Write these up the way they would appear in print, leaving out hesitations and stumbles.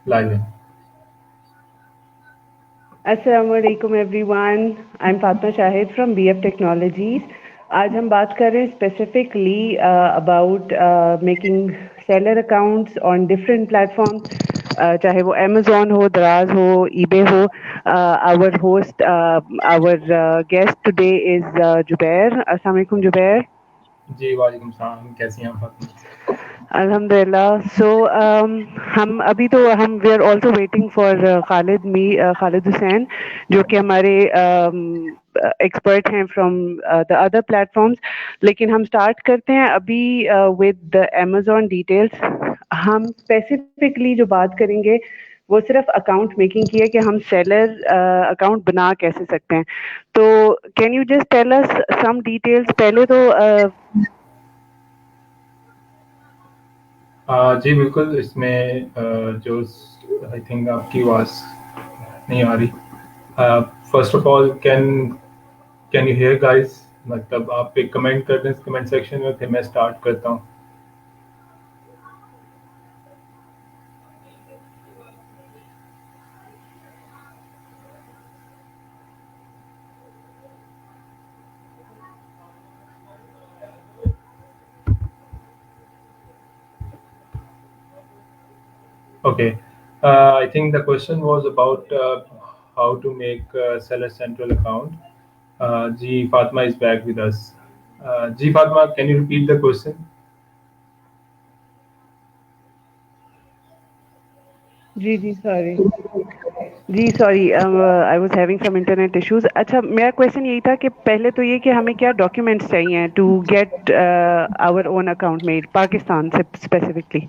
Live है। अस्सलामुअलैकुम everyone, I am Fatima Shahid from BF technologies. आज हम बात कर रहे हैं specifically about making seller accounts on different platforms, चाहे वो अमेजोन हो, दराज हो, ईबे हो। Our host, our guest today is Zubair. अस्सलाम वालेकुम जुबैर। जी वालेकुम सलाम, कैसी हैं आप फातिमा? अल्हम्दुलिल्लाह। सो हम अभी तो we are also waiting for Khalid Hussain, जो कि हमारे एक्सपर्ट हैं फ्रॉम द अदर प्लेटफॉर्म्स। लेकिन हम स्टार्ट करते हैं अभी विद द अमेजोन डिटेल्स। हम स्पेसिफिकली जो बात करेंगे वो सिर्फ अकाउंट मेकिंग की है कि हम सेलर अकाउंट बना कैसे सकते हैं। तो can you just tell us some details पहले तो जी बिल्कुल, इसमें जो आई थिंक आपकी आवाज़ नहीं आ रही। First of all can you here guys? मतलब आप एक कमेंट कर दें कमेंट सेक्शन में, फिर मैं स्टार्ट करता हूँ। Okay. I think the question was about how to make Seller Central account. Ji Fatma is back with us. Ji Fatma, can you repeat the question? जी सॉरी। जी sorry, I was having some internet issues. अच्छा, मेरा question यही था कि पहले तो ये कि हमें क्या डॉक्यूमेंट्स चाहिए to get our own account made Pakistan से स्पेसिफिकली।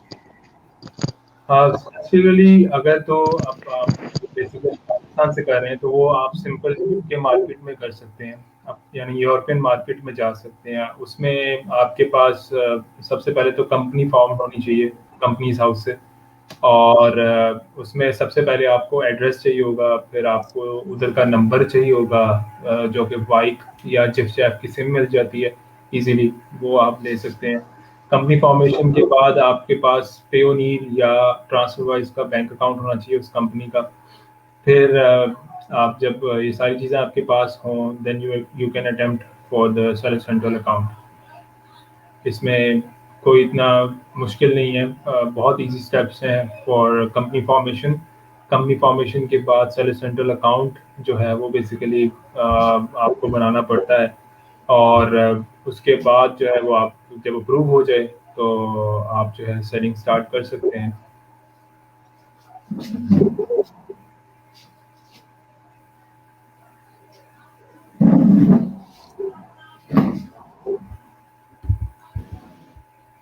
हाँ, स्पेसिफिकली अगर तो आप बेसिकली पाकिस्तान से कर रहे हैं तो वो आप सिंपल यूके मार्केट में कर सकते हैं। आप यानी यूरोपियन मार्केट में जा सकते हैं। उसमें आपके पास सबसे पहले तो कंपनी फॉर्म होनी चाहिए कंपनीज हाउस से। और उसमें सबसे पहले आपको एड्रेस चाहिए होगा, फिर आपको उधर का नंबर चाहिए होगा, जो कि बाइक या जिस आपकी सिम मिल जाती है इजीली, वो आप ले सकते हैं। कंपनी फॉर्मेशन के बाद आपके पास पेयोनीर या ट्रांसफरवाइज का बैंक अकाउंट होना चाहिए उस कंपनी का। फिर आप जब ये सारी चीज़ें आपके पास हों, then you can attempt for the self central account. इसमें कोई इतना मुश्किल नहीं है, बहुत इजी स्टेप्स हैं for company formation. Company formation के बाद सेल्फ सेंट्रल अकाउंट जो है वो बेसिकली आपको बनाना पड़ता है। और उसके बाद जो है वो आप जब अप्रूव हो जाए तो आप जो है सेलिंग स्टार्ट कर सकते हैं।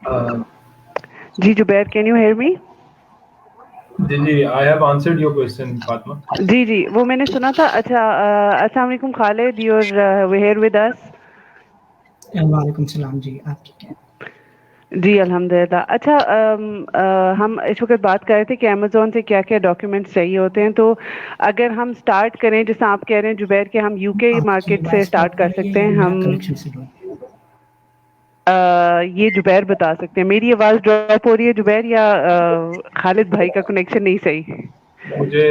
अ, जी Zubair, can you hear me? जी जी, I have answered your question Fatima. जी वो मैंने सुना था। अच्छा, अस्सलाम वालेकुम Khalid, you are here with us. वालेकुम सलाम जी, आप ठीक हैं? जी अल्हम्दुलिल्लाह। अच्छा, हम इस वक्त बात कर रहे थे कि अमेजोन से क्या क्या डॉक्यूमेंट्स चाहिए होते हैं। तो अगर हम स्टार्ट करें, जैसे आप कह रहे हैं जुबैर, कि हम यूके आपकी मार्केट से आवाज़ स्टार्ट ड्रॉप हो कर रही है सकते या हैं। मेरा हम कनेक्शन स्लो है? ये जुबैर बता सकते हैं। मेरी आवाज़ ड्रॉप हो रही है जुबैर, या खालिद भाई का कनेक्शन नहीं सही? मुझे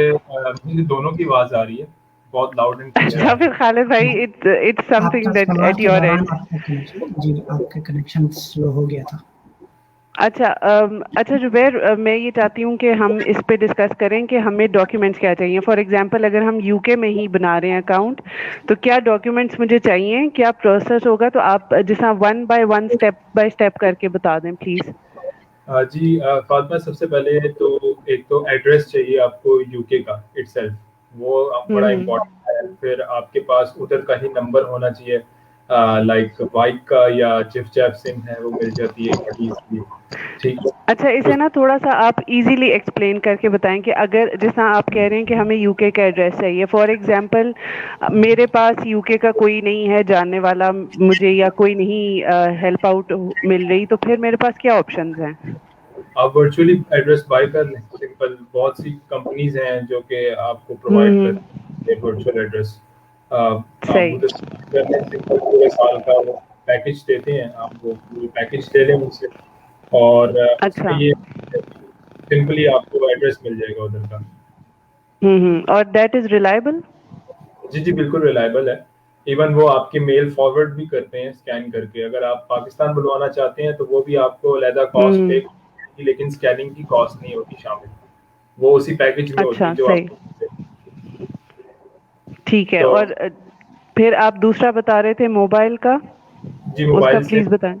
दोनों की आवाज़ आ रही है, बहुत लाउड एंड क्लियर अच्छा, आ रही फिर खालिद भाई, हाँ, इट्स समथिंग आपका दैट सवाल एट के योर दौरान एंड। आपका कनेक्शन जी, आपका कनेक्शन स्लो हो गया था। अच्छा, अच्छा जुबैर, मैं ये चाहती हूँ कि हम इस पे डिस्कस करें कि हमें डॉक्यूमेंट्स क्या चाहिए। फॉर एग्जांपल, अगर हम यूके में ही बना रहे हैं अकाउंट, तो क्या डॉक्यूमेंट्स मुझे चाहिए, क्या प्रोसेस होगा? तो आप जैसा one by one, step by step करके बता दें प्लीज़। जी फातिमा, सबसे पहले तो एक तो एड्रेस चाहिए आपको यूके का इटसेल्फ, वो बड़ा हम्म। इम्पोर्टेंट है। फिर आपके पास उधर का ही नंबर होना चाहिए, लाइक बाइक का या जिस जैप सिम है वो मिल जाती है बड़ी इजीली। ठीक है। अच्छा, इसे उस ना थोड़ा-सा आप इज़िली एक्सप्लेन करके बताएँ कि अगर जैसा आप कह रहे हैं कि हमें यूके का एड्रेस चाहिए। फॉर एग्ज़ाम्पल, मेरे पास यूके का कोई नहीं है जानने वाला मुझे, या कोई नहीं हेल्प आउट मिल रही, तो फिर मेरे पास क्या ऑप्शंस हैं? आप वर्चुअली एड्रेस बाय कर लें, सिंपल। बहुत सी कंपनीज हैं जो कि आपको प्रोवाइड हुँ, करती है वर्चुअल एड्रेस। आप सही। उधर कर लें, सिंपल पूरे साल का वो पैकेज देते हैं, आप वो पूरी पैकेज ले लें उनसे। और उसमें अच्छा। ये सिंपली आपको एड्रेस मिल जाएगा उधर का। और दैट इज रिलायबल? जी बिल्कुल रिलायबल है। इवन वो आपके मेल फॉरवर्ड भी करते हैं स्कैन करके। अगर आप पाकिस्तान बुलवाना चाहते हैं तो वो भी आपको अलहदा कॉस्ट पे, लेकिन स्कैनिंग की कॉस्ट नहीं होती शामिल, वो उसी पैकेज में होती है अच्छा, जो सही, ठीक है। तो और फिर आप दूसरा बता रहे थे मोबाइल का, जी उसका मोबाइल सिम, प्लीज बताएं।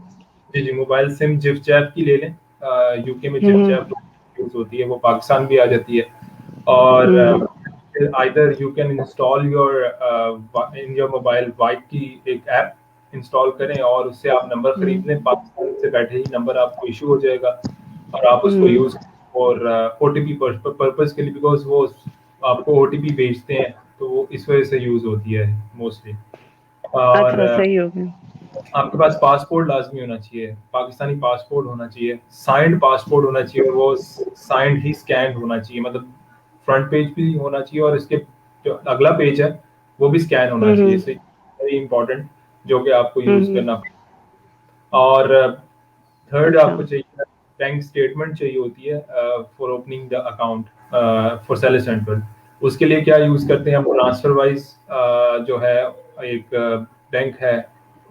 जी मोबाइल सिम जिफ जैप की ले लें। यूके में जिफ हम्म जैप यूज होती है, वो पाकिस्तान भी आ जाती है। और either you can install your in your mobile white की एक ऐप इंस्टॉल करें और उससे आप नंबर खरीद लें। पाकिस्तान से बैठे ही नंबर आपको इशू हो जाएगा और आप उसको यूज और ओटीपी पर्पस के लिए, बिकॉज वो आपको ओटीपी भेजते हैं तो वो इस वजह से यूज होती है मोस्टली। और अच्छा, सही हो गया। आपके पास पासपोर्ट लाजमी होना चाहिए, पाकिस्तानी पासपोर्ट होना चाहिए, साइंड पासपोर्ट होना चाहिए, वो साइंड ही स्कैन होना चाहिए, मतलब फ्रंट पेज भी होना चाहिए और इसके जो अगला पेज है वो भी स्कैन होना चाहिए। सो वेरी इंपॉर्टेंट, जो कि आपको यूज करना। और थर्ड अच्छा, आपको चाहिए बैंक स्टेटमेंट चाहिए होती है for opening the account for seller central. उसके लिए क्या यूज करते हैं हम, ट्रांसफर वाइज जो है एक बैंक है,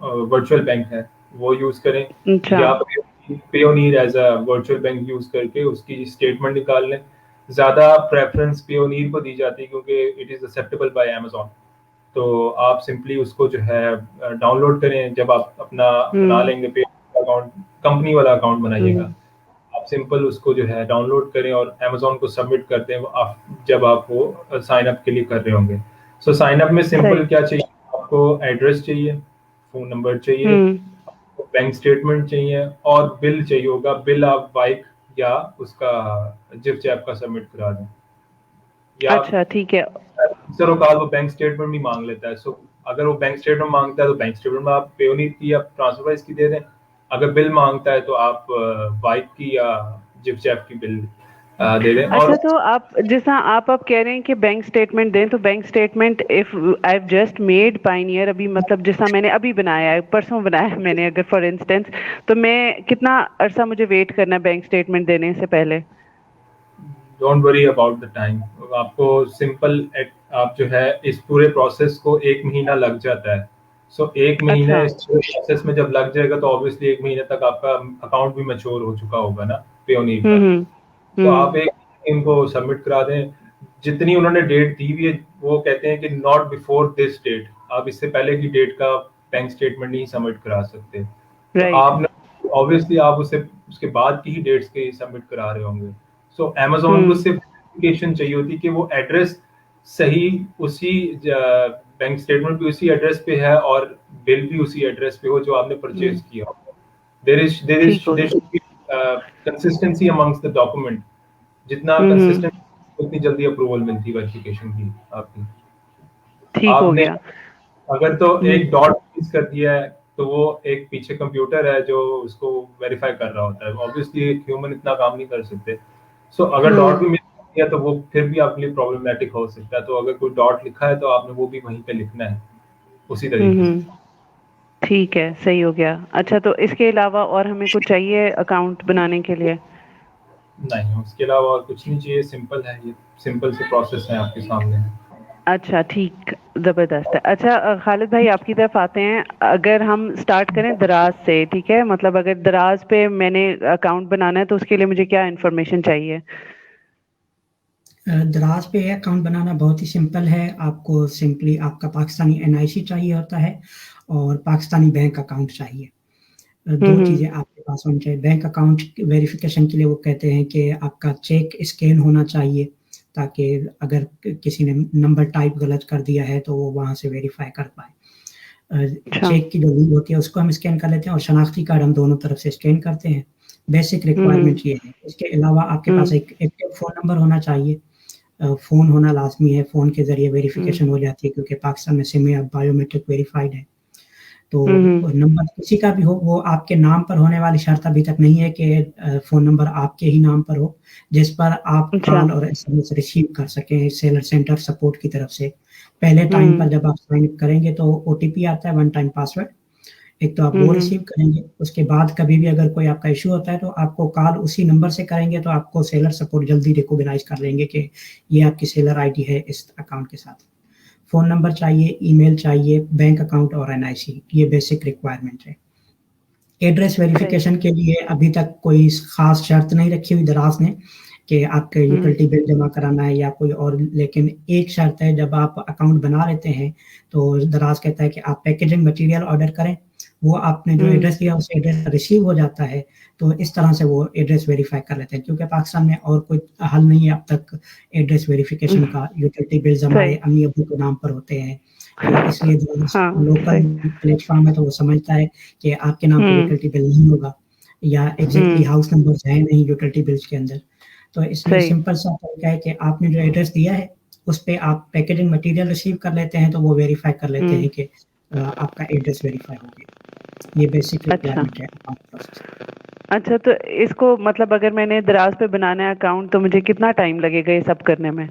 वर्चुअल बैंक है, वो यूज करें, अच्छा, या Payoneer as a virtual bank use करके उसकी स्टेटमेंट निकाल लें। ज्यादा प्रेफरेंस पेयोनीर को दी जाती है क्योंकि it is acceptable bye Amazon. तो आप सिंपली उसको जो है डाउनलोड करें। जब आप अपना बना लेंगे पे अकाउंट, कंपनी वाला अकाउंट बनाइएगा, आप सिंपल उसको जो है डाउनलोड करें और अमेजोन को सबमिट कर दें आप जब आप वो साइन अप के लिए कर रहे होंगे। सो साइन अप में सिंपल क्या चाहिए, आपको एड्रेस चाहिए, फोन नंबर चाहिए, बैंक स्टेटमेंट चाहिए और बिल चाहिए होगा। बिल आप बाइक या उसका जिफ जैप का सबमिट करा दें, या अच्छा, ठीक है। अक्सर औकात वो बैंक स्टेटमेंट भी मांग लेता है। सो अगर वो बैंक स्टेटमेंट मांगता है तो बैंक स्टेटमेंट में आप पेयोनीर की या ट्रांसफर वाइज की दे दें। अगर बिल मांगता है तो आप बाइक की या जिप जैप की बिल दे दें। और अच्छा, तो आप जैसा आप अब कह रहे हैं कि बैंक स्टेटमेंट दें, तो bank statement if I have just made Pioneer, अभी मतलब जैसा मैंने अभी बनाया है, परसों बनाया है मैंने, अगर फॉर इंस्टेंस, तो मैं कितना अरसा मुझे वेट करना है बैंक स्टेटमेंट देने से पहले? Don't worry about the time. आपको सिंपल आप जो है इस पूरे प्रोसेस को 1 महीना लग जाता है। सो 1 महीने अच्छा, इस प्रोसेस में जब लग जाएगा तो ऑब्वियसली 1 महीने तक आपका अकाउंट भी मैच्योर हो चुका होगा ना पेयोनीर का। हम्म, तो हम्म, आप एक इनको सबमिट करा दें। जितनी उन्होंने डेट दी हुई है वो कहते हैं कि नॉट बिफोर दिस डेट, आप इससे पहले की डेट का बैंक स्टेटमेंट नहीं सबमिट करा सकते। तो राइट, आपने ऑब्वियसली आप उसे उसके बाद की ही डेट्स के सबमिट करा रहे होंगे। सो अमेजोन को सिर्फ वेरिफिकेशन चाहिए होती कि वो एड्रेस सही उसी बैंक स्टेटमेंट भी उसी एड्रेस पे है और बिल भी उसी एड्रेस पे हो जो आपने परचेज किया हो। ठीक हो there गया। should be consistency amongst the document। जितना हम्म, कंसिस्टेंट उतनी जल्दी अप्रूवल मिलती है वेरिफिकेशन की आपकी। ठीक हो आपने गया। अगर तो हम्म, एक डॉट मिस कर दिया है तो वो एक पीछे कंप्यूटर है जो उसको वेरीफाई कर रहा होता है। ऑब्वियसली एक ह्यूमन इतना काम नहीं कर सकते। सो अगर डॉट भी मिस कर दिया तो वो फिर भी आपके लिए प्रॉब्लमेटिक हो सकता है। तो अगर कोई डॉट लिखा है तो आपने वो भी वहीं पे लिखना है उसी तरीके से। ठीक है, सही हो गया। अच्छा, तो इसके अलावा और हमें कुछ चाहिए अकाउंट बनाने के लिए? नहीं, उसके अलावा और कुछ नहीं चाहिए। सिंपल है, ये सिंपल से प्रोसेस है आपके सामने। अच्छा, ठीक, ज़बरदस्त है। अच्छा, खालिद भाई आपकी तरफ आते हैं। अगर हम स्टार्ट करें दराज से, ठीक है, मतलब अगर दराज पे मैंने अकाउंट बनाना है तो उसके लिए मुझे क्या इन्फॉर्मेशन चाहिए? दराज पे अकाउंट बनाना बहुत ही सिंपल है। आपको सिंपली आपका पाकिस्तानी एनआईसी चाहिए होता है और पाकिस्तानी बैंक अकाउंट चाहिए। दो चीज़ें आपके पास होनी चाहिए। बैंक अकाउंट वेरिफिकेशन के लिए वो कहते हैं कि आपका चेक स्कैन होना चाहिए, ताकि अगर किसी ने नंबर टाइप गलत कर दिया है तो वो वहाँ से वेरीफाई कर पाए। अच्छा, चेक की जो लीड होती है उसको हम स्कैन कर लेते हैं और शनाख्ती कार्ड हम दोनों तरफ से स्कैन करते हैं। बेसिक रिक्वायरमेंट ये है। इसके अलावा आपके पास एक एक्टिव फ़ोन नंबर होना चाहिए। फ़ोन होना लाज़मी है। फ़ोन के ज़रिए वेरिफिकेशन हो जाती है क्योंकि पाकिस्तान में सिम अब बायोमेट्रिक वेरिफाइड है। तो नंबर किसी का भी हो, वो आपके नाम पर होने वाली शर्त अभी तक नहीं है कि फ़ोन नंबर आपके ही नाम पर हो, जिस पर आप अच्छा, कॉल और एसएमएस रिसीव कर सकें सेलर सेंटर सपोर्ट की तरफ से। पहले टाइम पर जब आप साइन अप करेंगे तो ओटीपी आता है, वन टाइम पासवर्ड। एक तो आप वो रिसीव करेंगे, उसके बाद कभी भी अगर कोई आपका इश्यू होता है तो आपको कॉल उसी नंबर से करेंगे, तो आपको सेलर सपोर्ट जल्दी रिकॉग्नाइज कर लेंगे कि ये आपकी सेलर आईडी है इस अकाउंट के साथ। फ़ोन नंबर चाहिए, ईमेल चाहिए, बैंक अकाउंट और एनआईसी, ये बेसिक रिक्वायरमेंट है। एड्रेस वेरिफिकेशन के लिए अभी तक कोई ख़ास शर्त नहीं रखी हुई दराज़ ने कि आपके यूटिलिटी बिल जमा कराना है या कोई और, लेकिन एक शर्त है, जब आप अकाउंट बना लेते हैं तो दराज़ कहता है कि आप पैकेजिंग मटीरियल ऑर्डर करें, वो आपने जो एड्रेस दिया उस एड्रेस पर रिसीव हो जाता है, तो इस तरह से वो एड्रेस वेरीफाई कर लेते हैं, क्योंकि पाकिस्तान में और कोई हल नहीं है अब तक एड्रेस वेरिफिकेशन का। यूटिलिटी बिल्स हमारे अम्मी-अब्बू के नाम पर होते हैं, तो इसलिए जो लोकल प्लेटफ़ॉर्म है तो वो समझता है कि आपके नाम पे यूटिलिटी बिल नहीं होगा या एग्ज़ैक्टली हाउस नंबर्स हैं नहीं यूटिलिटी बिल्स के अंदर। तो इसलिए सिंपल सा तरीका है कि आपने जो एड्रेस दिया है उस पे आप पैकेजिंग मटीरियल रिसीव कर लेते हैं, तो वो वेरीफाई कर लेते हैं कि आपका एड्रेस वेरीफाई हो गया। ये बेसिक रिक्वायरमेंट है अकाउंट प्रोसेस। अच्छा, तो इसको मतलब अगर मैंने दराज पे बनाना है अकाउंट तो मुझे कितना टाइम लगेगा ये सब करने में?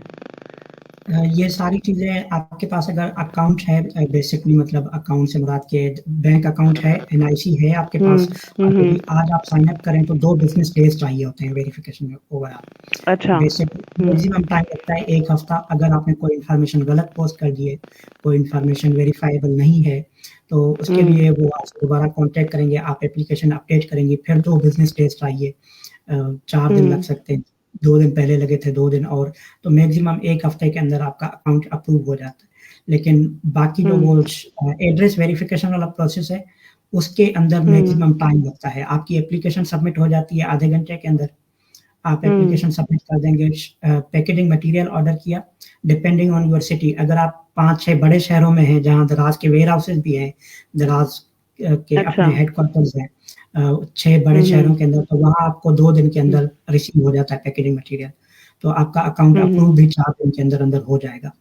ये सारी चीज़ें आपके पास अगर अकाउंट है, बेसिकली मतलब अकाउंट से मुराद के बैंक अकाउंट है, एनआईसी है आपके पास, अभी आज आप साइन अप करें तो 2 बिजनेस डेज चाहिए होते हैं वेरिफिकेशन में ओवरऑल। अच्छा। बेसिकली मैक्सिमम टाइम लगता है 1 हफ्ता। अगर आपने कोई इन्फॉर्मेशन गलत पोस्ट कर दी है, कोई इन्फॉर्मेशन वेरीफाइबल नहीं है, तो उसके लिए वो आपसे दोबारा कॉन्टैक्ट करेंगे, आप एप्लीकेशन अपडेट करेंगे, फिर 2 बिजनेस डेज चाहिए। 4 दिन लग सकते हैं, 2 दिन पहले लगे थे, 2 दिन और, तो मैक्सिमम 1 हफ्ते के अंदर आपका अकाउंट अप्रूव हो जाता है। लेकिन बाकी जो वो एड्रेस वेरिफिकेशन वाला प्रोसेस है, उसके अंदर मैक्सिमम टाइम लगता है। आपकी एप्लीकेशन सबमिट हो जाती है आधे घंटे के अंदर। आप एप्लीकेशन सबमिट कर देंगे, पैकेजिंग मटीरियल ऑर्डर किया, डिपेंडिंग ऑन योर सिटी, अगर आप 5-6 बड़े शहरों में हैं जहाँ दराज के वेयर हाउसेस भी हैं, दराज के अपने हेडक्वार्टर्स हैं 6 बड़े शहरों के अंदर, तो वहाँ आपको 2 दिन के अंदर रिसीव हो जाता है पैकेजिंग मटीरियल, तो आपका अकाउंट अप्रूव भी 4 दिन के अंदर हो जाएगा।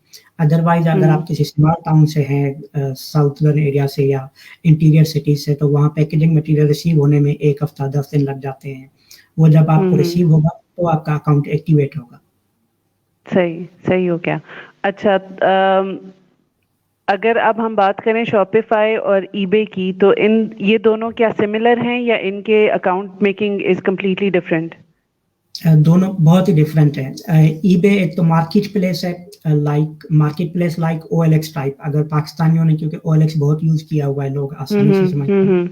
अदरवाइज अगर आप किसी स्मॉल टाउन से हैं, साउथर्न एरिया से या इंटीरियर सिटीज से, तो वहाँ पैकेजिंग मटीरियल रिसीव होने में 1 हफ्ता 10 दिन लग जाते हैं। वो जब आपको रिसीव होगा तो आपका अकाउंट एक्टिवेट होगा। सही हो गया। अच्छा, अगर अब हम बात करें शॉपिफाई और ईबे की, तो ये दोनों क्या सिमिलर हैं या इनके account making is completely different? दोनों बहुत ही डिफरेंट है। ईबे एक तो मार्केट प्लेस है, लाइक OLX टाइप। अगर पाकिस्तानियों ने, क्योंकि OLX बहुत यूज किया हुआ है, लोग आसानी से समझते हैं,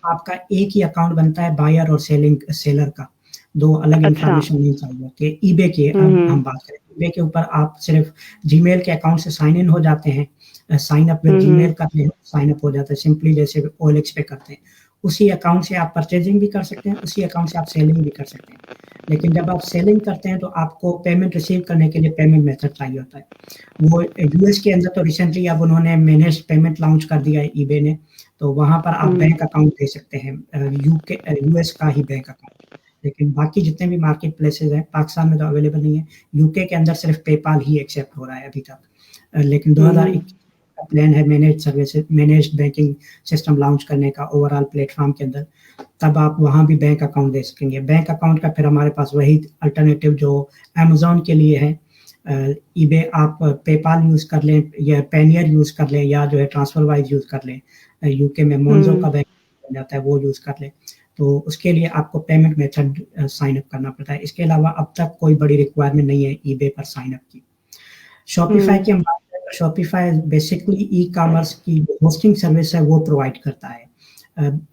आपका एक ही अकाउंट बनता है बायर और सेलर का, 2 अलग इंफॉर्मेशन नहीं चाहिए। कि ईबे के हम बात करें, ईबे के ऊपर आप सिर्फ जीमेल के अकाउंट से साइन इन हो जाते हैं, साइन अप विद जीमेल करते हैं, साइन अप हो जाता है सिंपली, जैसे OLX पे करते हैं। उसी अकाउंट से आप परचेजिंग भी कर सकते हैं, उसी अकाउंट से आप सेलिंग भी कर सकते हैं। लेकिन जब आप सेलिंग करते हैं तो आपको पेमेंट रिसीव करने के लिए पेमेंट मेथड चाहिए होता है। वो यूएस के अंदर तो रिसेंटली अब उन्होंने मैनेज्ड पेमेंट लॉन्च कर दिया है ईबे ने, तो वहाँ पर आप बैंक अकाउंट दे सकते हैं, यूएस का ही बैंक अकाउंट। लेकिन बाकी जितने भी मार्केट प्लेसेस हैं पाकिस्तान में तो अवेलेबल नहीं है। यूके के अंदर सिर्फ पेपाल ही एक्सेप्ट हो रहा है अभी तक, लेकिन 2021 का प्लान है मैनेज्ड बैंकिंग सिस्टम लॉन्च करने का ओवरऑल प्लेटफॉर्म के अंदर, तब आप वहाँ भी बैंक अकाउंट दे सकेंगे। बैंक अकाउंट का फिर हमारे पास वही अल्टरनेटिव जो अमेज़न के लिए है, ईबे आप पेपाल यूज़ कर लें या पेनियर यूज़ कर लें या जो है ट्रांसफरवाइज यूज़ कर लें, यूके में मोन्जो का बैंक बन जाता है वो यूज़ कर लें, तो उसके लिए आपको पेमेंट मेथड साइन अप करना पड़ता है। इसके अलावा अब तक कोई बड़ी रिक्वायरमेंट नहीं है ईबे पर साइन अप की। शॉपिफाई की हम बात करें तो शॉपिफाई बेसिकली ई कॉमर्स की होस्टिंग सर्विस है वो प्रोवाइड करता है।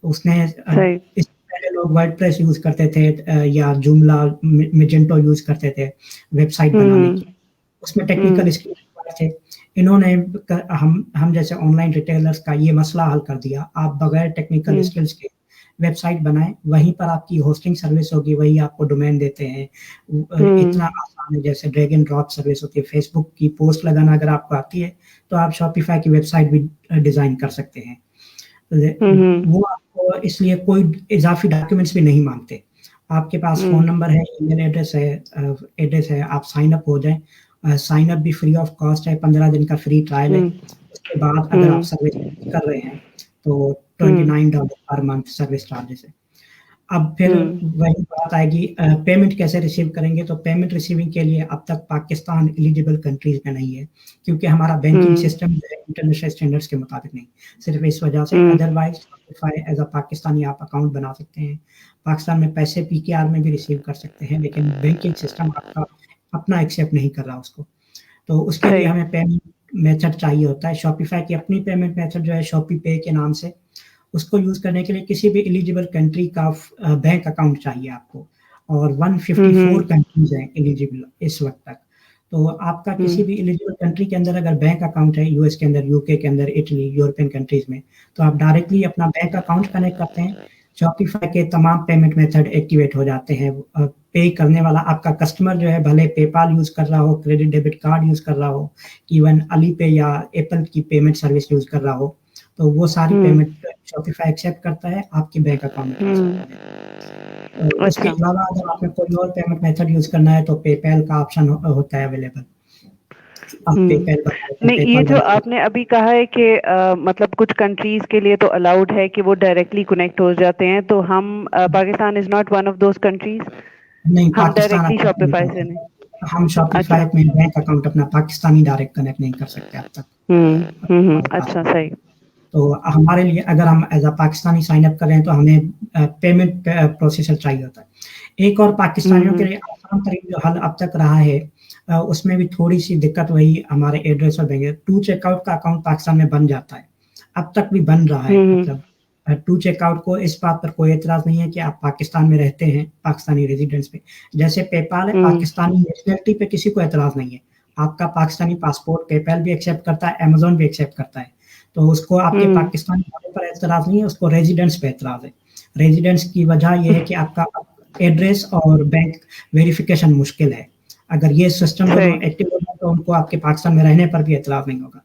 उसने इससे पहले लोग वर्डप्रेस यूज करते थे या जुमला मेजेंटो यूज करते थे वेबसाइट बनाने की, उसमें टेक्निकल स्किल थे। इन्होंने हम जैसे ऑनलाइन रिटेलर्स का ये मसला हल कर दिया। आप बगैर टेक्निकल स्किल्स के वेबसाइट बनाएं, वहीं पर आपकी होस्टिंग सर्विस होगी, वही आपको डोमेन देते हैं। इतना आसान है, जैसे ड्रैग एंड ड्रॉप सर्विस होती है। फेसबुक की पोस्ट लगाना अगर आपको आती है तो आप शॉपिफाई की वेबसाइट भी डिजाइन कर सकते हैं। वो आपको इसलिए कोई इजाफी डॉक्यूमेंट्स भी नहीं मांगते। आपके पास फोन नंबर है, ईमेल एड्रेस है, आप साइन अप हो जाएं। साइन अप भी फ्री ऑफ कॉस्ट है, 15 दिन का फ्री ट्रायल है। उसके बाद अगर आप सर्विस कर रहे हैं तो $29 पर मंथ सर्विस चार्जेस है। अब फिर वही बात आएगी, पेमेंट कैसे रिसीव करेंगे? तो पेमेंट रिसीविंग के लिए अब तक पाकिस्तान एलिजिबल कंट्रीज में नहीं है, क्योंकि हमारा बैंकिंग सिस्टम जो है इंटरनेशनल स्टैंडर्ड्स के मुताबिक नहीं, सिर्फ इस वजह से। Otherwise Shopify as a Pakistani आप अकाउंट बना सकते हैं, पाकिस्तान में पैसे पीकेआर में भी रिसीव कर सकते हैं, लेकिन बैंकिंग सिस्टम आपका अपना एक्सेप्ट नहीं कर रहा उसको। तो उसके लिए हमें पेमेंट मेथड चाहिए होता है। शॉपिफाई की अपनी पेमेंट मेथड जो है शॉपी पे के नाम से, उसको यूज करने के लिए किसी भी एलिजिबल कंट्री का बैंक अकाउंट चाहिए आपको, और 154 कंट्रीज हैं एलिजिबल इस वक्त तक। तो आपका किसी भी एलिजिबल कंट्री के अंदर अगर बैंक अकाउंट है, यूएस के अंदर, यूके के अंदर, इटली, यूरोपियन कंट्रीज में, तो आप डायरेक्टली अपना बैंक अकाउंट कनेक्ट करते हैं, शॉपिफाई के तमाम पेमेंट मेथड एक्टिवेट हो जाते हैं। पे करने वाला आपका कस्टमर जो है, भले पेपाल यूज कर रहा हो, क्रेडिट डेबिट कार्ड यूज कर रहा हो, इवन अलीपे या एप्पल की पेमेंट सर्विस यूज कर रहा हो, तो वो सारी पेमेंट शॉपिफाई एक्सेप्ट करता है आपके बैंक अकाउंट में। तो इसके अलावा अगर आपने कोई और पेमेंट मेथड यूज करना है तो पेपैल का ऑप्शन होता है अवेलेबल। नहीं, ये जो आपने अभी कहा है कि मतलब कुछ कंट्रीज के लिए तो अलाउड है कि वो डायरेक्टली कनेक्ट हो जाते हैं, तो हम Pakistan is not one of those countries. नहीं, हम डायरेक्टली शॉपिफाई से नहीं, हम शॉपिफाई में बैंक अकाउंट अपना पाकिस्तानी डायरेक्ट कनेक्ट नहीं कर सकते अब तक। अच्छा, सही। तो हमारे लिए अगर हम as a Pakistani sign up कर रहे हैं तो हमें पेमेंट प्रोसेसर चाहिए होता है। एक और पाकिस्तानियों के लिए आसान तरीका जो हल अब तक रहा है, उसमें भी थोड़ी सी दिक्कत वही हमारे एड्रेस और बैंक, टू चेकआउट का अकाउंट पाकिस्तान में बन जाता है, अब तक भी बन रहा है। मतलब टू चेकआउट को इस बात पर कोई एतराज नहीं है कि आप पाकिस्तान में रहते हैं, पाकिस्तानी रेजिडेंट्स पे, जैसे पेपाल है, पाकिस्तानी नेशनलिटी पे किसी को एतराज नहीं है। आपका पाकिस्तानी पासपोर्ट पेपाल भी एक्सेप्ट करता है, अमेजोन भी एक्सेप्ट करता है, तो उसको आपके पाकिस्तानी होने पर एतराज नहीं है, उसको रेजिडेंट्स पे एतराज है। रेजिडेंट्स की वजह यह है कि आपका एड्रेस और बैंक वेरिफिकेशन मुश्किल है। अगर ये सिस्टम एक्टिव होगा तो उनको आपके पाकिस्तान में रहने पर भी एतराज नहीं होगा।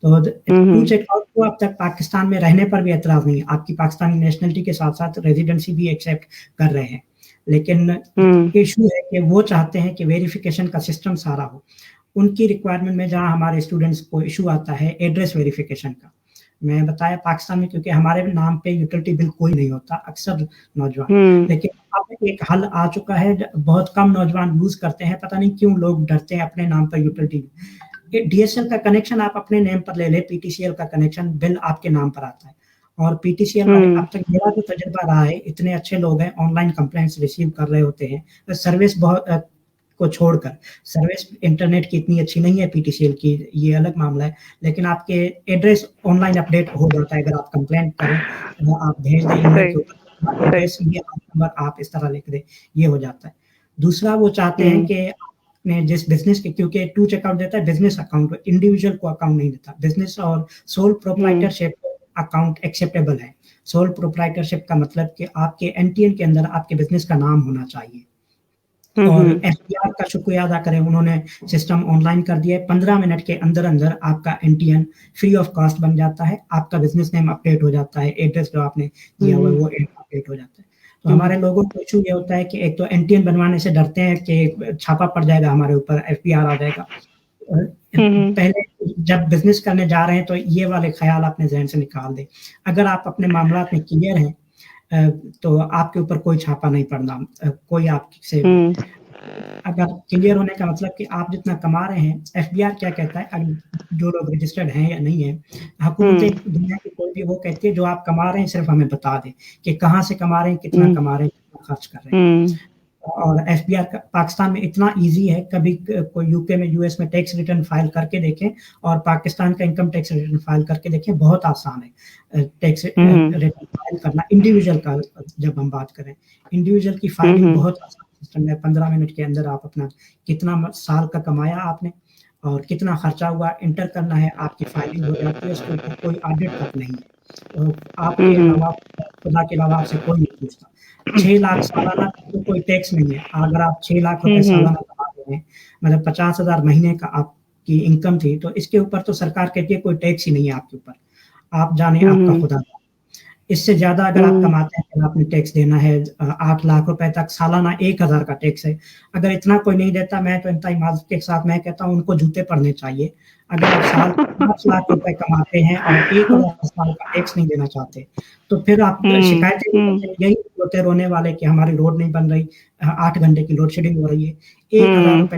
तो टू चेकआउट को अब तक पाकिस्तान में रहने पर भी एतराज नहीं है, आपकी पाकिस्तानी नेशनलिटी के साथ साथ रेजिडेंसी भी एक्सेप्ट कर रहे हैं। लेकिन इशू है कि वो चाहते हैं कि वेरिफिकेशन का सिस्टम सारा हो। उनकी रिक्वायरमेंट में जहां हमारे स्टूडेंट्स को इशू आता है एड्रेस वेरिफिकेशन का, मैं बताया पाकिस्तान में क्योंकि हमारे नाम पे यूटिलिटी बिल कोई नहीं होता अक्सर नौजवान, लेकिन अब एक हल आ चुका है, बहुत कम नौजवान यूज करते हैं, पता नहीं क्यों लोग डरते हैं अपने नाम पर यूटिलिटी। डीएसएल का कनेक्शन आप अपने नेम पर ले ले, पीटीसीएल का कनेक्शन बिल आपके नाम पर आता है, और पीटीसीएल वाले, अब तक मेरा जो तजुर्बा रहा है, इतने अच्छे लोग हैं, ऑनलाइन कंप्लेंट्स रिसीव कर रहे होते हैं, सर्विस बहुत को छोड़कर, सर्विस इंटरनेट की इतनी अच्छी नहीं है पीटीसीएल की, ये अलग मामला है, लेकिन आपके एड्रेस ऑनलाइन अपडेट हो जाता है। अगर आप कंप्लेंट करें तो आप भेज दें ईमेल के ऊपर, एड्रेस ये नंबर आप इस तरह लिख दें, ये हो जाता है। दूसरा, वो चाहते हैं कि आपने जिस बिजनेस के, क्योंकि टू चेकआउट देता है बिजनेस अकाउंट, इंडिविजुअल को अकाउंट नहीं देता, बिजनेस और सोल प्रोप्राइटरशिप अकाउंट एक्सेप्टेबल है। सोल प्रोप्राइटरशिप का मतलब कि आपके एनटीएन के अंदर आपके बिजनेस का नाम होना चाहिए। और एफबीआर का शुक्रिया अदा करें, उन्होंने सिस्टम ऑनलाइन कर दिया है, 15 मिनट के अंदर अंदर आपका एनटीएन फ्री ऑफ कॉस्ट बन जाता है, आपका बिजनेस नेम अपडेट हो जाता है, एड्रेस जो आपने दिया हुआ है वो अपडेट हो जाता है। तो हमारे लोगों को इशू ये होता है कि एक तो एनटीएन बनवाने से डरते हैं कि छापा पड़ जाएगा हमारे ऊपर, एफबीआर आ जाएगा। पहले जब बिजनेस करने जा रहे हैं तो ये वाले ख्याल अपने जहन से निकाल दें। अगर आप अपने मामला में क्लियर हैं तो आपके ऊपर कोई छापा नहीं पड़ना, कोई आपसे, अगर क्लियर होने का मतलब कि आप जितना कमा रहे हैं, एफबीआर क्या कहता है, जो लोग रजिस्टर्ड हैं या नहीं है, हुकूमत दुनिया की कोई भी वो कहती है जो आप कमा रहे हैं सिर्फ हमें बता दें कि कहाँ से कमा रहे हैं, कितना कमा रहे हैं, कितना खर्च कर रहे हैं। और एफबीआर पाकिस्तान में इतना इजी है, कभी कोई यूके में, यूएस में टैक्स रिटर्न फाइल करके देखें और पाकिस्तान का इनकम टैक्स रिटर्न फाइल करके देखें, बहुत आसान है टैक्स रिटर्न फाइल करना। इंडिविजुअल का जब हम बात करें, इंडिविजुअल की फाइलिंग बहुत आसान सिस्टम है, 15 मिनट के अंदर आप अपना कितना साल का कमाया आपने और कितना खर्चा हुआ इंटर करना है, आपकी फाइलिंग हो जाती है, उसके ऊपर कोई ऑडिट तक नहीं है, तो आपके अलावा, खुदा के अलावा आपसे कोई नहीं पूछता। 6 लाख सालाना तो कोई टैक्स नहीं है। अगर आप 6 लाख रुपए सालाना कमा रहे हैं, मतलब 50,000 महीने का आपकी इनकम थी, तो इसके ऊपर तो सरकार कहती है कोई टैक्स ही नहीं है आपके ऊपर, आप जाने आपका खुदा। इससे ज्यादा अगर आप कमाते हैं तो आपने टैक्स देना है 8 लाख रुपए तक, सालाना 1000 का टैक्स है। अगर इतना कोई नहीं देता, मैं तो इंतहाई माजरत के साथ मैं कहता हूँ उनको जूते पड़ने चाहिए। अगर आप साल 5 लाख रुपए कमाते हैं और 1000 साल का टैक्स नहीं देना चाहते, तो फिर आप शिकायतें यही होते रोने वाले कि हमारी रोड नहीं बन रही, 8 घंटे की लोड शेडिंग हो रही है, 1000 रुपए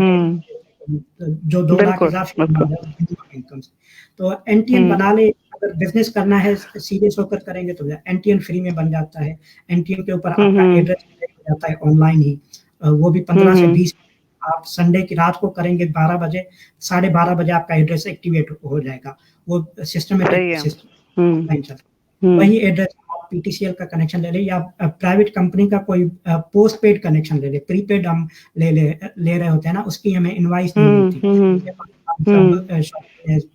जो 2 लाख इनकम से। तो एनटीएन बना ले, अगर बिजनेस करना है सीरियस होकर करेंगे तो एनटीएन फ्री में बन जाता है। एनटीएन के ऊपर आपका एड्रेस हो जाता है ऑनलाइन ही, वो भी 15 से 20। आप संडे की रात को करेंगे 12 बजे, 12:30 बजे आपका एड्रेस एक्टिवेट हो जाएगा। वो सिस्टमेटिक सिस्टम चलता है। वही एड्रेस आप पीटीसीएल का कनेक्शन ले ले या प्राइवेट कंपनी का कोई पोस्ट पेड कनेक्शन ले ले। प्रीपेड हम ले रहे होते हैं ना, उसकी हमें इनवाइस नहीं मिलती।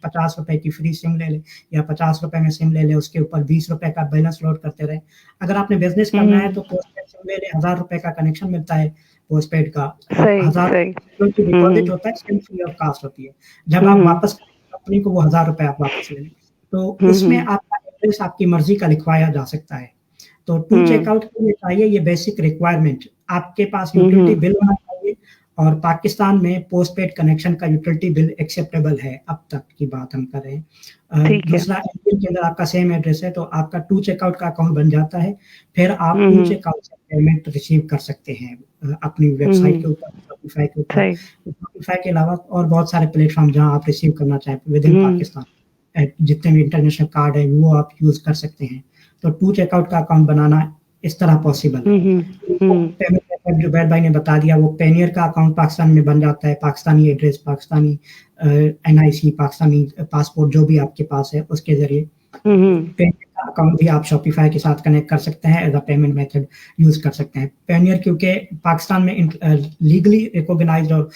50 रुपए की फ्री सिम ले ले या 50 रुपए में सिम ले ले, उसके ऊपर 20 रुपए का बैलेंस लोड करते रहे। अगर आपने बिजनेस करना है तो पोस्टपेड सिम ले ले, 1000 रुपए का कनेक्शन मिलता है पोस्टपेड का, 1000 डिपॉजिट होता है, सिम फ्री ऑफ कास्ट होती है। जब आप वापस कंपनी को वो 1000 रुपए आप वापस ले लें, तो उसमें आपका एड्रेस आपकी मर्जी का लिखवाया जा सकता है। तो टू चेकआउट के लिए चाहिए ये बेसिक रिक्वायरमेंट, आपके पास यूटिलिटी बिल होना चाहिए, और पाकिस्तान में पोस्टपेड कनेक्शन का यूटिलिटी बिल एक्सेप्टेबल है, अब तक की बात हम कर रहे हैं। दूसरा, एनटीएन के अंदर आपका सेम एड्रेस है तो आपका टू चेकआउट का अकाउंट बन जाता है, फिर आप टू चेकआउट से पेमेंट रिसीव कर सकते हैं अपनी वेबसाइट के ऊपर, शॉपिफाई के ऊपर। शॉपिफाई के अलावा और बहुत सारे प्लेटफॉर्म जहां आप रिसीव करना चाहें विद इन पाकिस्तान, जितने भी इंटरनेशनल कार्ड है वो आप यूज कर सकते हैं। तो टू चेकआउट का अकाउंट बनाना इस तरह पॉसिबल है। जुबैर भाई ने बता दिया, वो पेनियर का अकाउंट पाकिस्तान में बन जाता है, Pakistani address, Pakistani NIC, Pakistani passport जो भी आपके पास है उसके जरिए पेनियर का अकाउंट भी आप शॉपिफाई के साथ कनेक्ट कर सकते हैं, as a payment method use कर सकते हैं। पेनियर क्योंकि पाकिस्तान में लीगली रिकॉग्नाइज्ड और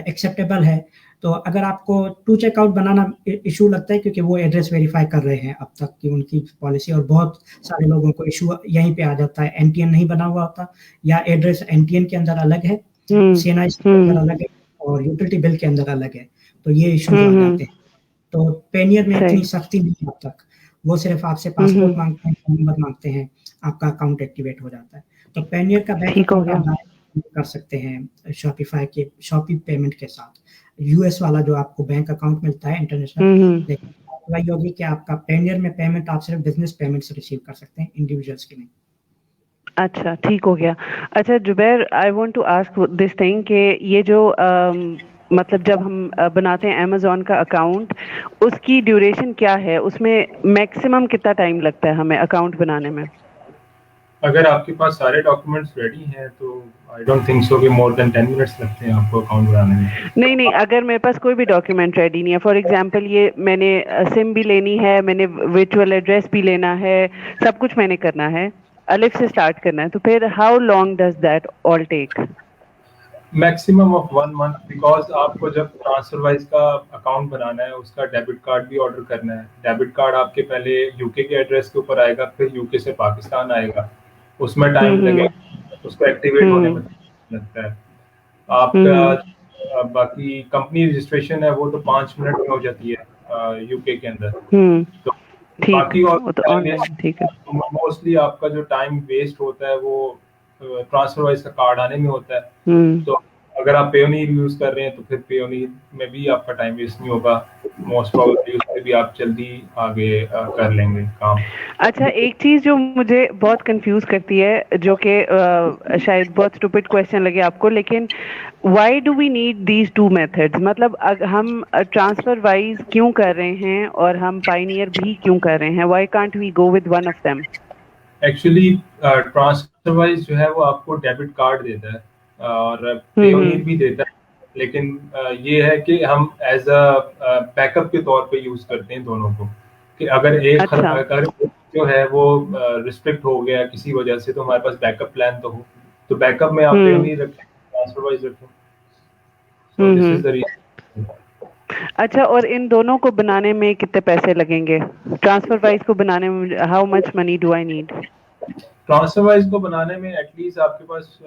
एक्सेप्टेबल है, तो अगर आपको टू चेकआउट बनाना इशू लगता है क्योंकि वो एड्रेस वेरीफाई कर रहे हैं अब तक की उनकी पॉलिसी, और बहुत सारे लोगों को इशू यहीं पे आ जाता है, एनटीएन नहीं बना हुआ होता या एड्रेस एनटीएन के अंदर अलग है, सीएनआई के अंदर अलग है और यूटिलिटी बिल के अंदर अलग है, तो ये इशू आ जाते हैं। तो पेनियर में इतनी सख्ती नहीं है अब तक, वो सिर्फ आपसे पासपोर्ट मांगते हैं, फोन नंबर मांगते हैं, आपका अकाउंट एक्टिवेट हो जाता है। तो पेनियर का बैंक अकाउंट कर सकते हैं शॉपिफाई के शॉपी पेमेंट के साथ। यूएस वाला जो आपको बैंक अकाउंट मिलता है इंटरनेशनल, लेकिन वही होगी कि आपका पेनियर में पेमेंट आप सिर्फ बिजनेस पेमेंट से रिसीव कर सकते हैं, इंडिविजुअल्स की नहीं। अच्छा, ठीक हो गया। अच्छा Zubair, I want to ask this thing कि ये जो मतलब जब हम बनाते हैं अमेज़न का अकाउंट, उसकी ड्यूरेशन क्या है, उसमें मैक्सिमम कितना टाइम लगता है हमें अकाउंट बनाने में? अगर आपके पास सारे डॉक्यूमेंट्स रेडी हैं तो आई डोंट थिंक सो कि मोर देन 10 मिनट्स लगते हैं आपको अकाउंट बनाने में। नहीं, अगर मेरे पास कोई भी डॉक्यूमेंट रेडी नहीं है, फॉर एग्जांपल ये मैंने सिम भी लेनी है, मैंने वर्चुअल एड्रेस भी लेना है, सब कुछ मैंने करना है, अलिफ से स्टार्ट करना है, तो फिर how long does that all take? Maximum of 1 month, because आपको जब ट्रांसफरवाइज का अकाउंट बनाना है उसका डेबिट कार्ड भी ऑर्डर करना है। डेबिट कार्ड आपके पहले यूके के एड्रेस के ऊपर आएगा, फिर यूके से पाकिस्तान आएगा, उसमें टाइम लगेगा, उसको एक्टिवेट होने में लगता है। आपका बाकी कंपनी रजिस्ट्रेशन है वो तो 5 मिनट में हो जाती है यूके के अंदर। तो बाकी और मोस्टली आपका जो टाइम वेस्ट होता है वो ट्रांसफरवाइज का कार्ड आने में होता है। तो अगर आप पेयोनीर यूज कर रहे हैं तो फिर पेयोनीर में भी आपका टाइम वेस्ट नहीं होगा, मोस्ट प्रोबेबली उससे भी आप जल्दी आगे कर लेंगे काम। अच्छा, एक चीज जो मुझे बहुत कंफ्यूज करती है, जो कि शायद बहुत स्टूपिड क्वेश्चन लगे आपको, लेकिन why do we need these two methods? मतलब हम ट्रांसफर वाइज क्यों कर रहे हैं और हम पायनियर भी क्यों कर रहे हैं? Why can't we go with one of them? Actually TransferWise जो है वो आपको डेबिट कार्ड देता है और पेयोनीर भी देता है, लेकिन ये है कि हम एज अ बैकअप के तौर पे यूज करते हैं दोनों को, कि अगर एक अगर जो है वो रिस्ट्रिक्ट हो गया किसी वजह से तो हमारे पास बैकअप प्लान तो हो, तो बैकअप में आप पेयोनीर रखें, ट्रांसफर वाइज रखें। So this is the reason. अच्छा, और इन दोनों को बनाने में कितने पैसे लगेंगे? ट्रांसफर वाइज को बनाने में how much money do I need? Transfer Wise को बनाने में एटलीस्ट आपके पास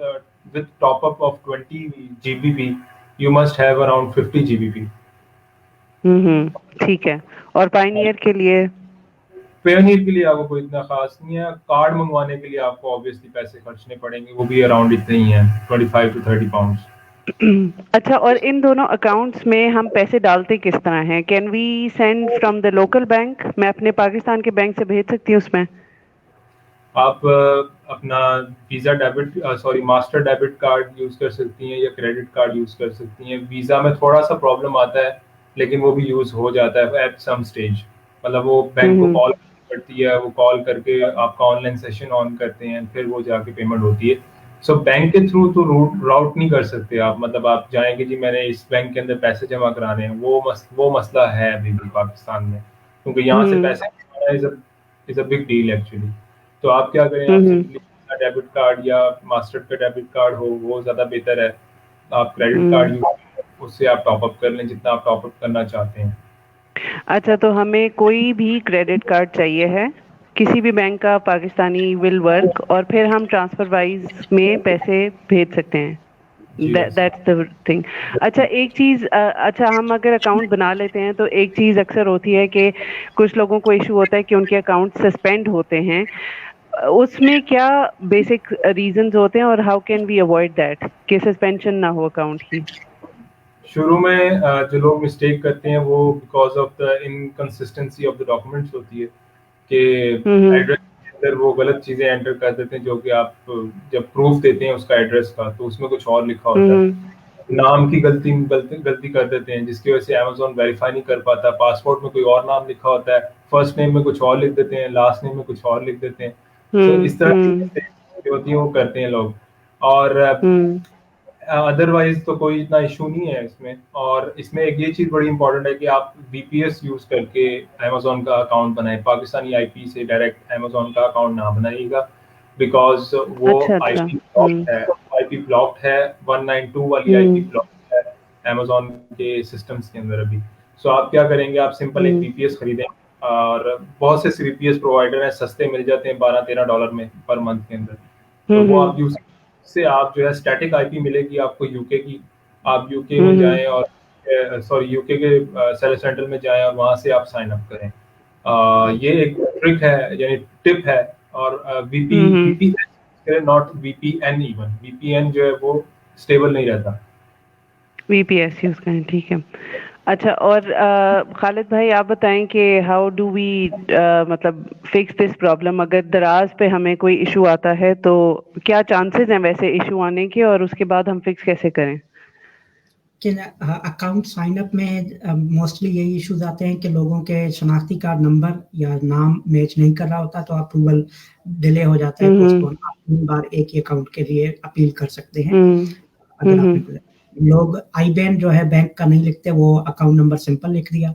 with top up of 20 GBP you must have around 50 GBP। ठीक है। और पायनियर के लिए पेयोनियर के लिए आपको कोई इतना खास नहीं है। कार्ड मंगवाने के लिए आपको ऑब्वियसली पैसे खर्चने पड़ेंगे, वो भी अराउंड इतने ही हैं, 25 to 30 पाउंड्स। अच्छा, और इन दोनों अकाउंट्स में हम पैसे डालते किस तरह हैं? Can we send from the local bank? मैं अपने पाकिस्तान के बैंक से भेज सकती हूँ उसमें? आप अपना visa debit master debit card use कर सकती हैं या क्रेडिट कार्ड यूज़ कर सकती हैं। वीज़ा में थोड़ा सा प्रॉब्लम आता है, लेकिन वो भी यूज़ हो जाता है एट सम स्टेज। मतलब वो बैंक को कॉल करती है, वो कॉल करके आपका ऑनलाइन सेशन ऑन करते हैं, फिर वो जाके पेमेंट होती है। सो बैंक के थ्रू तो राउट नहीं कर सकते आप। मतलब आप जाएंगे जी मैंने इस बैंक के अंदर पैसे जमा कराने हैं, वो मसला है अभी भी पाकिस्तान में, क्योंकि यहाँ से पैसे is a big deal actually. तो आप क्या करें, आप सिंपली डेबिट कार्ड या मास्टर का डेबिट कार्ड हो वो ज़्यादा बेहतर है। आप क्रेडिट कार्ड यूज करें, उससे आप टॉपअप कर लें जितना आप टॉपअप करना चाहते हैं। अच्छा, तो हमें कोई भी क्रेडिट कार्ड चाहिए है, किसी भी बैंक का पाकिस्तानी विल वर्क, और फिर हम ट्रांसफर वाइज में पैसे भेज सकते हैं। That's the thing. अच्छा, एक चीज़, अच्छा हम अगर अकाउंट बना लेते हैं तो एक चीज़ अक्सर होती है कि कुछ लोगों को इशू होता है कि उनके अकाउंट सस्पेंड होते हैं। उसमें क्या बेसिक रीजंस होते हैं और how can we avoid that कि सस्पेंशन ना हो अकाउंट की? शुरू में जो लोग मिस्टेक करते हैं वो because of the inconsistency of the documents होती है कि एड्रेस के अंदर वो गलत चीज़ें एंटर कर देते हैं, जो कि आप जब प्रूफ देते हैं उसका एड्रेस का तो उसमें कुछ और लिखा होता है। नाम की गलती कर देते हैं, जिसकी वजह से अमेज़न वेरीफाई नहीं कर पाता। पासपोर्ट में कोई और नाम लिखा होता है, फर्स्ट नेम में कुछ और लिख देते हैं, लास्ट नेम में कुछ और लिख देते हैं। तो इस तरह की मिस्टेक जो होती है वो करते हैं लोग। और अदरवाइज तो कोई इतना इशू नहीं है इसमें। और इसमें एक ये चीज़ बड़ी इंपॉर्टेंट है कि आप वीपीएस यूज़ करके अमेज़न का अकाउंट बनाएं। पाकिस्तानी आईपी से डायरेक्ट अमेज़न का अकाउंट ना बनाइएगा, बिकॉज वो आईपी ब्लॉक्ड है। आईपी ब्लॉक्ड है, 192 वाली आईपी ब्लॉक्ड है अमेज़न के सिस्टम्स के अंदर अभी। सो आप क्या करेंगे, आप सिंपल एक वीपीएस खरीदें, और बहुत से वीपीएस प्रोवाइडर हैं, सस्ते मिल जाते हैं $12-13 में पर मंथ के अंदर। तो वो आप यूज से आप जो है स्टैटिक आईपी मिलेगी आपको यूके की। आप यूके में जाएं और यूके के सेल सेंटर में जाएं और वहां से आप साइन अप करें। ये एक ट्रिक है, यानी टिप है। और VPN not VPN, even VPN जो है वो स्टेबल नहीं रहता। वीपीएस यूज करें, ठीक है। अच्छा, और खालिद भाई आप बताएं कि हाउ डू वी मतलब फिक्स दिस प्रॉब्लम? अगर दराज पे हमें कोई इशू आता है तो क्या चांसेस हैं वैसे इशू आने के, और उसके बाद हम फिक्स कैसे करें? कि अकाउंट साइन अप में मोस्टली यही इश्यूज आते हैं कि लोगों के शनाख्ती कार्ड नंबर या नाम मैच नहीं कर रहा होता, तो अप्रूवल डिले हो जाता है। पोस्टपोन आप 3 बार एक ही अकाउंट के लिए अपील कर सकते हैं। अगर आपने लोग आईबैन जो है बैंक का नहीं लिखते, वो अकाउंट नंबर सिंपल लिख दिया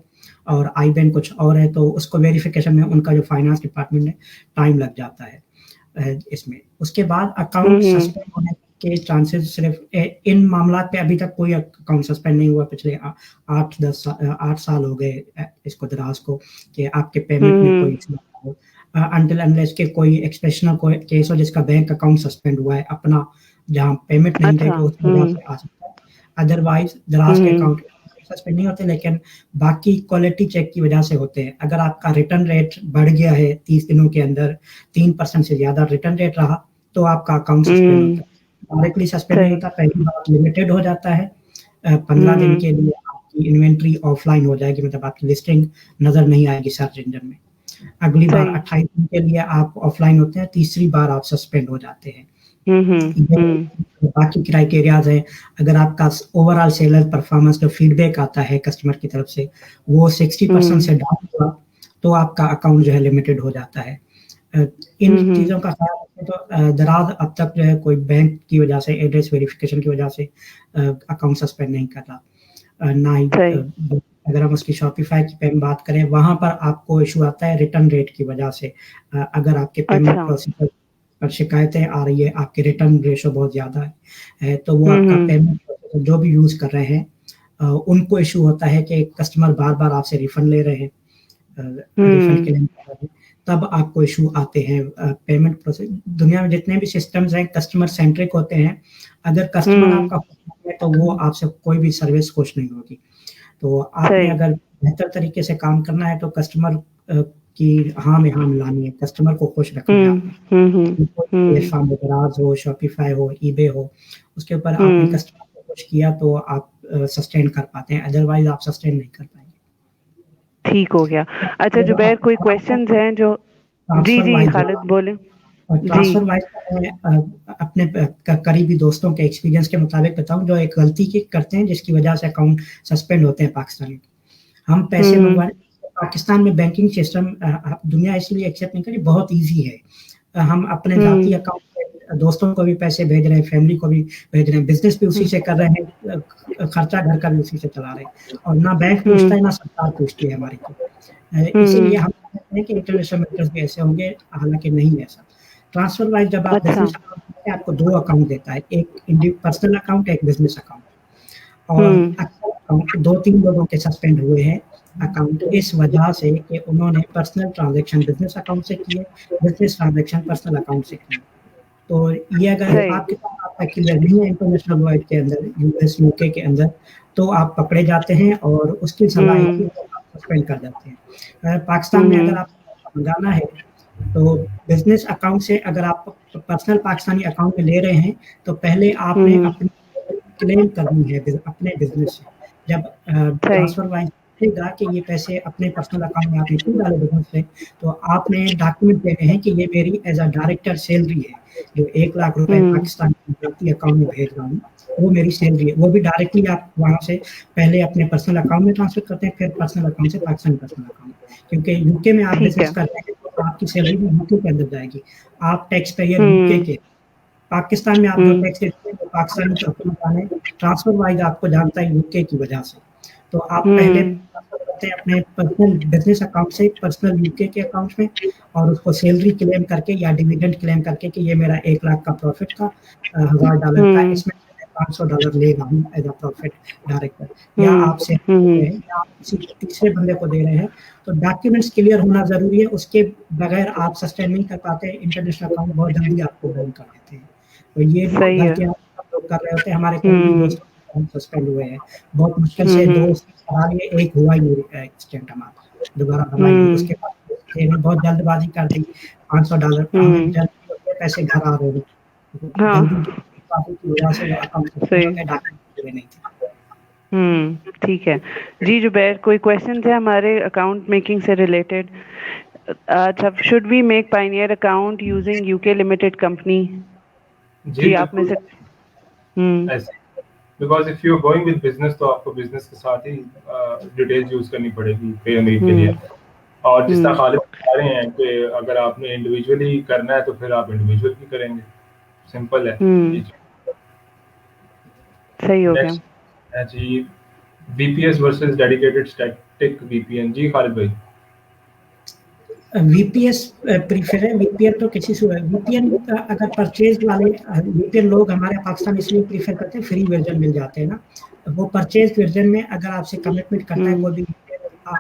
और आईबैन कुछ और है, तो उसको वेरिफिकेशन में उनका जो फाइनेंस डिपार्टमेंट है टाइम लग जाता है इसमें। उसके बाद अकाउंट सस्पेंड होने के चांसेस सिर्फ इन मामला पे अभी तक कोई अकाउंट सस्पेंड नहीं हुआ। पिछले 8 साल हो गए इसको दराज को कि आपके पेमेंट में कोई इशू ना हो, अनटिल अनलेस के कोई एक्सेप्शनल कोई केस हो जिसका बैंक अकाउंट सस्पेंड हुआ है, अपना जहां पेमेंट नहीं गई तो उस वजह से आ सकता है। अदरवाइज दराज के अकाउंट सस्पेंड नहीं होते, लेकिन बाकी क्वालिटी चेक की वजह से होते हैं। अगर आपका रिटर्न रेट बढ़ गया है 30 दिनों के अंदर, 3% से ज्यादा रिटर्न रेट रहा, तो आपका अकाउंट सस्पेंड होता है। डायरेक्टली सस्पेंड नहीं होता, पहली बार लिमिटेड हो जाता है 15 दिन के लिए। आपकी इन्वेंट्री ऑफलाइन हो जाएगी, मतलब आपकी लिस्टिंग नजर नहीं आएगी सर्च इंजन में। अगली बार 28 दिन के लिए आप ऑफलाइन होते हैं, तीसरी बार आप सस्पेंड हो जाते हैं। बाकी क्राइटेरियाज है, अगर आपका ओवरऑल सेलर परफॉर्मेंस जो फीडबैक आता है कस्टमर की तरफ से वो 60% से डाउन हुआ तो आपका अकाउंट जो है लिमिटेड हो जाता है। इन चीजों का ख्याल रखें तो दराज अब तक जो है कोई बैंक की वजह से, एड्रेस वेरिफिकेशन की वजह से अकाउंट सस्पेंड नहीं कर रहा। ना ही अगर हम उसकी शॉपिफाई की पेमेंट बात करें, वहां पर आपको इशू आता है रिटर्न रेट की वजह से। अगर आपके पेमेंट प्रोसीजर पर शिकायतें आ रही है, आपके रिटर्न रेशो बहुत ज्यादा है, तो वो आपका पेमेंट प्रोसीजर जो भी यूज कर रहे हैं उनको इशू होता है कि कस्टमर बार बार आपसे रिफंड ले रहे हैं, रिफंड के लिए तब आपको इशू आते हैं। पेमेंट प्रोसेस दुनिया में जितने भी सिस्टम्स हैं कस्टमर सेंट्रिक होते हैं। अगर कस्टमर आपका है तो वो आपसे कोई भी सर्विस खुश नहीं होगी। तो आपने अगर बेहतर तरीके से काम करना है तो कस्टमर कि हाँ में हाँ मिलानी है, कस्टमर को खुश रखना है आपने। प्लेटफॉर्म दराज हो, शॉपिफाई हो, ईबे हो, उसके ऊपर आपने कस्टमर को खुश किया तो आप सस्टेन कर पाते हैं, अदरवाइज आप सस्टेन नहीं कर पाएंगे। ठीक हो गया। अच्छा जुबैर, कोई क्वेश्चंस हैं जो? जी खालिद बोले। ट्रांसफर वाइज अपने करीबी दोस्तों के एक्सपीरियंस के मुताबिक बताऊं, जो एक गलती की करते हैं जिसकी वजह से अकाउंट सस्पेंड होते हैं पाकिस्तान में। हम पैसे मंगवाने, पाकिस्तान में बैंकिंग सिस्टम दुनिया इसलिए एक्सेप्ट नहीं करी, बहुत इजी है। हम अपने जाती अकाउंट से दोस्तों को भी पैसे भेज रहे हैं, फैमिली को भी भेज रहे हैं, बिजनेस भी उसी से कर रहे हैं, खर्चा घर का भी उसी से चला रहे हैं, और ना बैंक पूछता है ना सरकार पूछती है हमारी को। इसीलिए हम कहते हैं कि इंटरनेशनल मैटर्स भी ऐसे होंगे, हालांकि नहीं ऐसा। ट्रांसफर वाइज जब आप बिजनेस अकाउंट में, आपको 2 अकाउंट देता है, एक पर्सनल अकाउंट, एक बिजनेस अकाउंट। और 2-3 लोगों के सस्पेंड हुए हैं अकाउंट इस वजह से कि उन्होंने पर्सनल ट्रांजैक्शन बिजनेस अकाउंट से किए, बिजनेस ट्रांजैक्शन पर्सनल अकाउंट से किए। तो ये अगर आपके साथ आपका क्लियर नहीं है इंटरनेशनल वर्ल्ड के अंदर, यूएस यूके के अंदर, तो आप पकड़े जाते हैं और उसकी सलाह सस्पेंड कर जाते हैं। पाकिस्तान में अगर आप मंगाना है तो बिजनेस अकाउंट से, अगर आप पर्सनल पाकिस्तानी अकाउंट में ले रहे हैं तो पहले आपने अपनी क्लेम करनी है अपने बिजनेस से। जब ट्रांसफर वाइज देगा कि ये पैसे अपने पर्सनल अकाउंट में आपने क्यों डाले बिजनेस से, तो आपने डॉक्यूमेंट देने हैं कि ये मेरी एज अ डायरेक्टर सैलरी है, जो 1 लाख रुपए पाकिस्तान के अकाउंट में भेज रहा हूँ, वो मेरी सैलरी है। वो भी डायरेक्टली आप वहाँ से पहले अपने पर्सनल अकाउंट में ट्रांसफर करते हैं, फिर पर्सनल अकाउंट से पाकिस्तान पर्सनल अकाउंट, क्योंकि यूके में आप बिजनेस कर रहे हैं तो आपकी सैलरी भी यूके के अंदर जाएगी। आप टैक्स पेयर यूके के, पाकिस्तान में आप जो टैक्स देते हैं तो पाकिस्तानी हुकूमत ट्रांसफर वाइज आपको जानता है यूके की वजह से। तो आप पहले करते हैं अपने पर्सनल बिजनेस अकाउंट से पर्सनल यूके के अकाउंट में, और उसको सैलरी क्लेम करके या डिविडेंड क्लेम करके कि ये मेरा 1 लाख का प्रॉफिट का $1000 का, इसमें $500 ले रहा हूँ एज अ प्रॉफिट डायरेक्टर, या आपसे या आप किसी तीसरे बंदे को दे रहे हैं, तो डॉक्यूमेंट्स क्लियर होना जरूरी है। उसके बगैर आप सस्टेन नहीं कर पाते। इंटरनेशनल अकाउंट बहुत जल्दी आपको बैन कर देते हैं। तो ये गलतियां लोग कर रहे होते हैं। हमारे कई दोस्त सस्पेंड हुए हैं, बहुत मुश्किल से 2 करा लिए, एक हुआ ही एक्सटेंट हमारा दोबारा बनाई, उसके बाद बहुत जल्दबाजी कर दी, $500 पैसे घर आ रहे हैं, ठीक है जी। जुबैर, कोई क्वेश्चन है हमारे अकाउंट मेकिंग से रिलेटेड? अच्छा, should we make Payoneer account using UK limited company? जी आप में से because if you are going with business तो आपको बिजनेस के साथ ही डिटेल्स यूज करनी पड़ेगी पेयरमेड के लिए। और जिस तरह खालिद बता रहे हैं कि अगर आपने इंडिविजुअली करना है तो फिर आप इंडिविजुअल भी करेंगे, सिंपल है। सही हो गया जी। VPS versus dedicated static VPN। जी खालिद भाई। VPS प्रीफर है। VPN तो किसी से VPN अगर परचेज वाले VPN लोग हमारे पाकिस्तान इसलिए प्रीफर करते हैं, फ्री वर्जन मिल जाते हैं ना। वो परचेज वर्जन में अगर आपसे कमिटमेंट करता है कोई भी,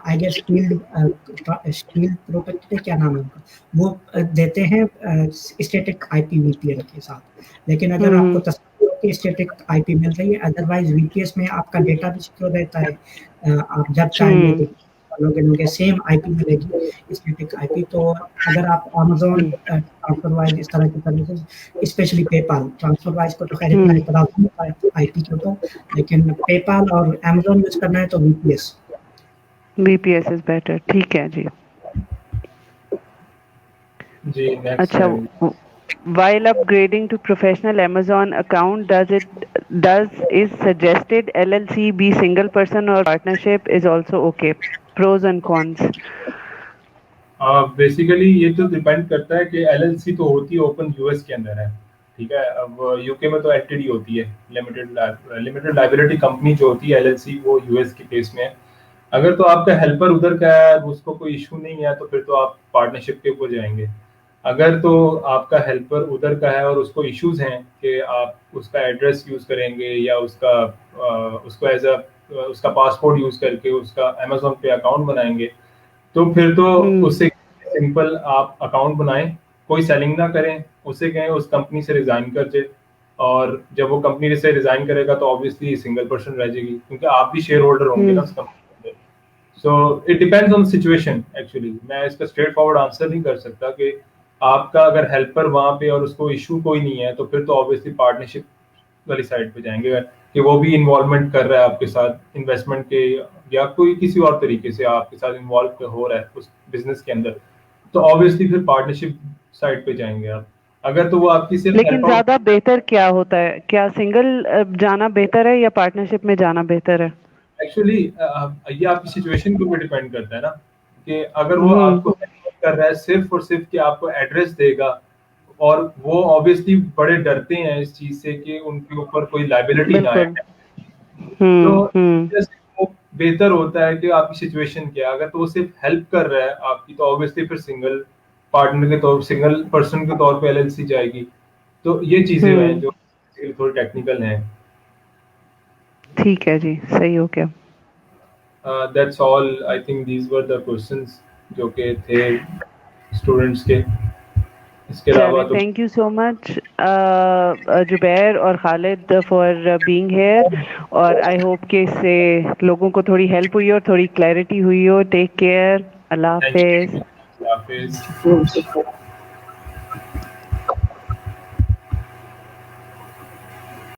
आई गेस स्टील प्रोटेक्टेड, क्या नाम है उनका, वो देते हैं स्टैटिक IP VPN के साथ। लेकिन अगर आपको तस्वीर की स्टैटिक IP मिल रही है, अदरवाइज VPS में आपका डेटा भी सिक्योर रहता है। आप जब चाहेंगे लोगे सेम IP मिलेगी स्टैटिक IP। तो अगर आप Amazon ट्रांसफरवाइज इस तरह की सर्विसेज, स्पेशली पेपाल ट्रांसफरवाइज को तो खैर इतना नहीं पता IP को तो, लेकिन पेपाल और Amazon यूज करना है तो VPS इज बेटर। ठीक है जी। जी अच्छा, while upgrading to professional Amazon account, is suggested LLC be single person or partnership is also okay? Pros and cons. Basically ये तो डिपेंड करता है कि LLC तो होती है ओपन US के अंदर है, ठीक है। अब UK में तो LTD होती है, लिमिटेड लायबिलिटी कंपनी जो होती है LLC, वो US के केस में है। अगर तो आपका हेल्पर उधर का है, उसको कोई इशू नहीं है, तो फिर तो आप पार्टनरशिप के ऊपर जाएंगे। अगर तो आपका हेल्पर उधर का है और उसको इश्यूज हैं कि आप उसका एड्रेस यूज करेंगे या उसको एज उसका पासपोर्ट यूज करके उसका अमेज़न पे अकाउंट बनाएंगे, तो फिर तो उससे सिंपल आप अकाउंट बनाएं, कोई सेलिंग ना करें, उससे कहें उस कंपनी से रिजाइन कर दे, और जब वो कंपनी से रिजाइन करेगा तो ऑब्वियसली सिंगल पर्सन रह जाएगी, क्योंकि आप भी शेयर होल्डर होंगे ना उस कंपनी में। So it depends on situation actually. मैं इसका स्ट्रेट फॉरवर्ड आंसर नहीं कर सकता कि आपका अगर हेल्पर वहाँ पे और उसको इशू कोई नहीं है तो फिर तो ऑब्वियसली पार्टनरशिप वाली साइड पे जाएंगे कि वो भी इन्वॉल्वमेंट कर रहा है आपके साथ इन्वेस्टमेंट के या कोई किसी और तरीके से आपके साथ इन्वॉल्व हो रहा है उस बिजनेस के अंदर, तो ऑब्वियसली फिर पार्टनरशिप साइड पे जाएंगे आप। अगर तो वो आपकी सिर्फ लेकिन ज्यादा बेहतर क्या होता है, क्या सिंगल जाना बेहतर है या पार्टनरशिप में जाना बेहतर है? एक्चुअली ये आपकी सिचुएशन के ऊपर डिपेंड करता है ना, कि अगर वो आपको हेल्प कर रहा है सिर्फ और सिर्फ कि आपको एड्रेस देगा, और वो ऑब्वियसली बड़े डरते हैं इस चीज से कि उनके ऊपर कोई लायबिलिटी ना आए, तो जैसे वो बेहतर होता है कि आपकी सिचुएशन क्या है। अगर तो वो सिर्फ हेल्प कर रहा है आपकी तो ऑब्वियसली फिर सिंगल पार्टनर के तौर, सिंगल पर्सन के तौर पे एलएलसी जाएगी। तो ये चीजें हैं जो थोड़ी टेक्निकल हैं। ठीक है जी, सही हो गया। That's all, I think these were the questions जो के थे स्टूडेंट्स के। इसके अलावा तो thank you so much Zubair और खालिद फॉर बीइंग हियर, और आई होप कि इससे लोगों को थोड़ी हेल्प हुई और थोड़ी क्लैरिटी हुई हो। टेक केयर, अल्लाह हाफिज। हाफिज।